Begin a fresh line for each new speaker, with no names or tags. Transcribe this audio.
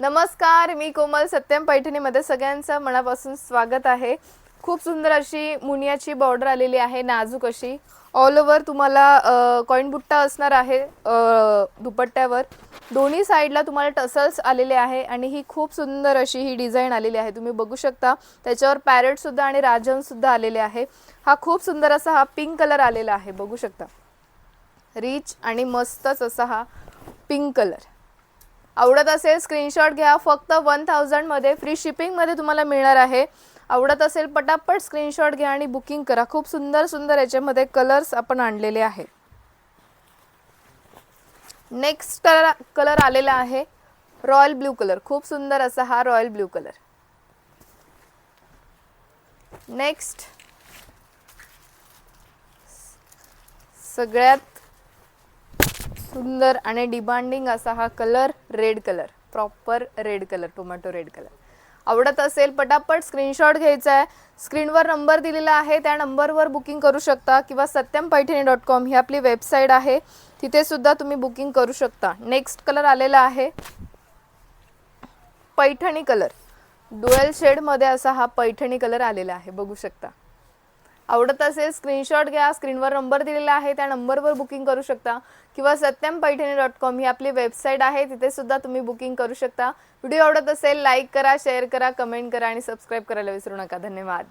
नमस्कार, मी कोमल. सत्यम पैठणीमध्ये सगळ्यांचं मनापासून स्वागत आहे. खूप सुंदर अशी मुनियाची बॉर्डर आलेली आहे, नाजूक अशी. ऑल ओव्हर तुम्हाला कॉइन बुट्टा असणार आहे दुपट्ट्यावर. दोन्ही साइडला तुम्हाला टसल्स आलेले आहे आणि ही खूप सुंदर अशी ही डिझाइन आलेली आहे. तुम्ही बघू शकता त्याच्यावर पॅरेट सुद्धा आणि राजन सुद्धा आलेले आहे. हा खूप सुंदर असा हा पिंक कलर आलेला आहे, बघू शकता. रिच आणि मस्तच असा हा पिंक कलर. आवडत असेल स्क्रीनशॉट घ्या. फक्त 1000 मध्ये फ्री शिपिंग मध्ये तुम्हाला मिळणार आहे. आवडत असेल पटापट स्क्रीनशॉट घ्या आणि बुकिंग करा. खूप सुंदर सुंदर याच्यामध्ये कलर्स आपण आणलेले आहे. नेक्स्ट कलर आलेला आहे रॉयल ब्लू कलर. खूप सुंदर असा हा रॉयल ब्लू कलर. नेक्स्ट सगळ्यात सुंदर आणि डिमांडिंग असा हा colour red colour. Proper red colour, tomato red colour. आवडत असेल पटापट स्क्रीनशॉट घ्यायचा आहे. स्क्रीनवर नंबर दिलेला आहे, त्या नंबरवर बुकिंग करू शकता किंवा satyam-paithani.com ही आपली वेबसाईट आहे, तिथे सुद्धा तुम्ही बुकिंग करू शकता. नेक्स्ट कलर आलेला आहे पैठणी कलर. डुएल शेड मध्ये असा हा पैठणी कलर आलेला आहे, बघू शकता. आवडत असेल स्क्रीनशॉट घ्या. स्क्रीनवर नंबर दिलेला आहे, त्या नंबरवर बुकिंग करू शकता किंवा satyam-paithani.com ही आपली वेबसाईट आहे, तिथे सुद्धा तुम्ही बुकिंग करू शकता. व्हिडिओ आवडत असेल लाईक करा, शेअर करा, कमेंट करा आणि सबस्क्राइब करायला विसरू नका. धन्यवाद.